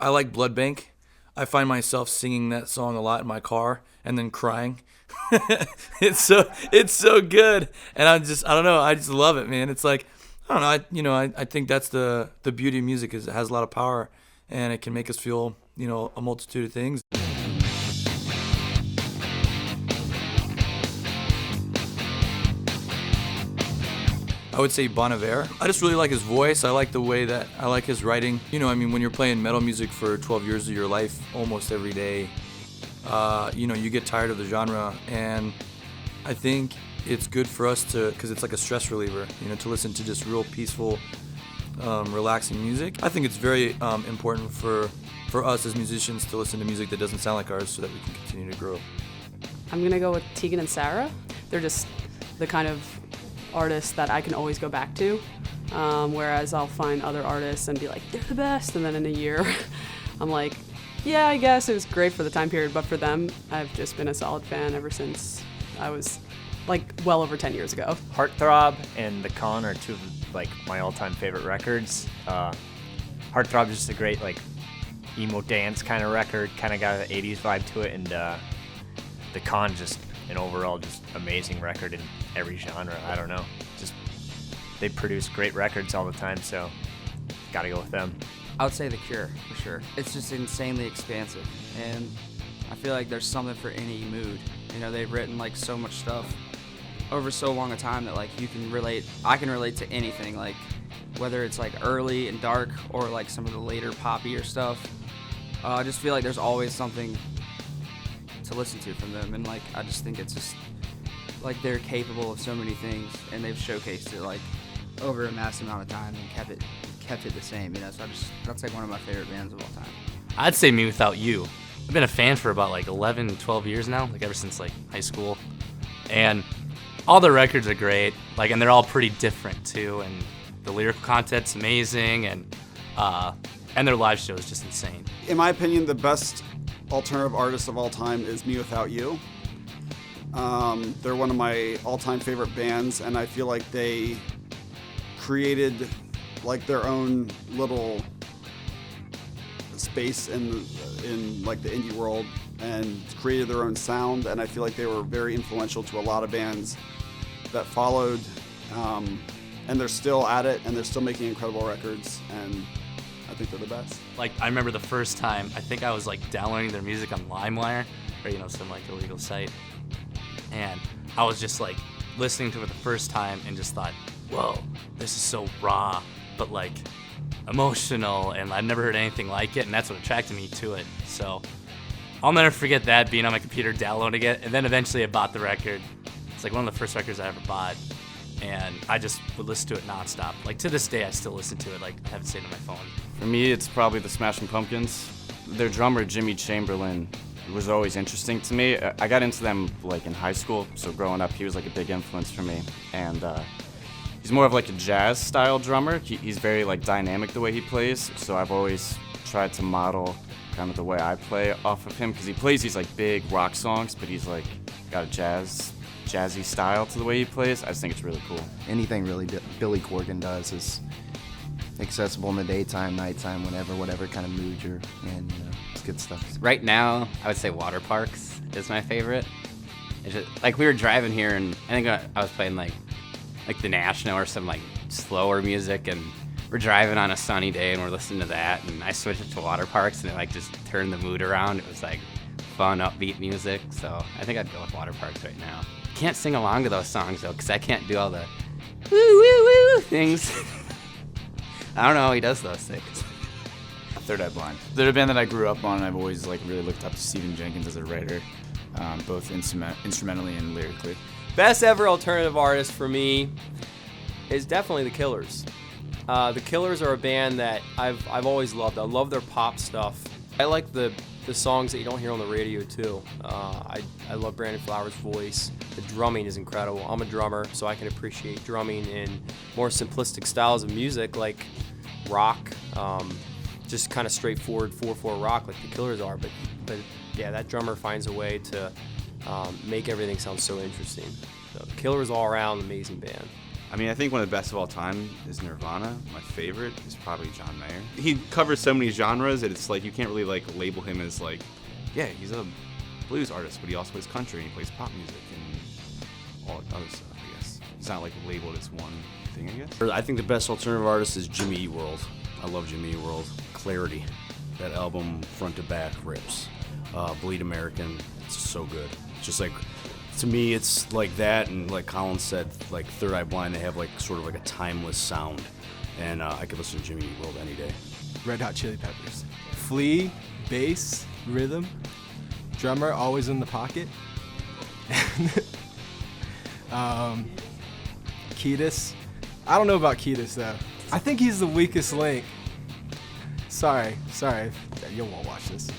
I like Blood Bank. I find myself singing that song a lot in my car and then crying. It's so good, and I don't know, I just love it, man. It's like, I don't know, I think that's the beauty of music, is it has a lot of power, and it can make us feel, a multitude of things. I would say Bon Iver. I just really like his voice. I like his writing. When you're playing metal music for 12 years of your life, almost every day, you get tired of the genre, and I think it's good for us because it's like a stress reliever, to listen to just real peaceful, relaxing music. I think it's very important for us as musicians to listen to music that doesn't sound like ours so that we can continue to grow. I'm gonna go with Tegan and Sara. They're just the kind of artists that I can always go back to, whereas I'll find other artists and be like, they're the best, and then in a year I'm like, yeah, I guess it was great for the time period, but for them, I've just been a solid fan ever since I was well over 10 years ago. Heartthrob and The Con are two of my all-time favorite records. Heartthrob is just a great emo dance kind of record, kind of got an 80s vibe to it, and The Con just an overall just amazing record in every genre. I don't know, just they produce great records all the time, so gotta go with them. I would say The Cure, for sure. It's just insanely expansive, and I feel like there's something for any mood. They've written so much stuff over so long a time that you can relate. I can relate to anything, whether it's early and dark or some of the later poppier stuff. I just feel like there's always something to listen to from them, and I just think it's just they're capable of so many things, and they've showcased it over a massive amount of time and kept it the same, so that's one of my favorite bands of all time. I'd say MewithoutYou. I've been a fan for about 11, 12 years now, ever since high school, and all the records are great, and they're all pretty different too, and the lyrical content's amazing, and their live show is just insane. In my opinion, the best alternative artist of all time is MewithoutYou. They're one of my all-time favorite bands, and I feel like they created their own little space in the indie world and created their own sound, and I feel like they were very influential to a lot of bands that followed, and they're still at it, and they're still making incredible records, and I think they're the best. I remember the first time, I think I was downloading their music on LimeWire, or some illegal site, and I was just listening to it the first time and just thought, whoa, this is so raw, but emotional, and I've never heard anything like it, and that's what attracted me to it. So I'll never forget that, being on my computer downloading it, and then eventually I bought the record. It's one of the first records I ever bought, and I just would listen to it nonstop. To this day, I still listen to it. I have it saved on my phone. For me, it's probably the Smashing Pumpkins. Their drummer, Jimmy Chamberlain, was always interesting to me. I got into them in high school, so growing up, he was a big influence for me. And he's more of a jazz style drummer. He's very dynamic the way he plays, so I've always tried to model kind of the way I play off of him, because he plays these big rock songs, but he's got a jazzy style to the way he plays. I just think it's really cool. Anything really Billy Corgan does is accessible in the daytime, nighttime, whatever kind of mood you're in. It's good stuff. Right now, I would say Waterparks is my favorite. It's just, we were driving here, and I think I was playing the National or some slower music, and we're driving on a sunny day and we're listening to that, and I switched it to Waterparks, and it just turned the mood around. It was fun, upbeat music, so I think I'd go with Waterparks right now. Can't sing along to those songs though, because I can't do all the woo woo woo things. I don't know how he does those things. Third Eye Blind. They're a band that I grew up on, and I've always really looked up to Stephen Jenkins as a writer, both instrumentally and lyrically. Best ever alternative artist for me is definitely The Killers. The Killers are a band that I've always loved. I love their pop stuff. I like the songs that you don't hear on the radio too. I love Brandon Flowers' voice. The drumming is incredible. I'm a drummer, so I can appreciate drumming in more simplistic styles of music like rock, just kind of straightforward 4/4 rock like the Killers are. But yeah, that drummer finds a way to make everything sound so interesting. So The Killers all around amazing band. I mean, I think one of the best of all time is Nirvana. My favorite is probably John Mayer. He covers so many genres that it's like you can't really like label him as like, yeah, he's a blues artist, but he also plays country and he plays pop music and all other stuff, I guess. He's not like labeled as one thing, I guess. I think the best alternative artist is Jimmy Eat World. I love Jimmy Eat World. Clarity. That album front to back rips. Bleed American, it's so good. It's just like, to me, it's like that, and like Colin said, like Third Eye Blind, they have like sort of like a timeless sound, and I could listen to Jimmy Eat World any day. Red Hot Chili Peppers. Flea, bass, rhythm, drummer always in the pocket. Kiedis. I don't know about Kiedis though. I think he's the weakest link. Sorry, you won't watch this.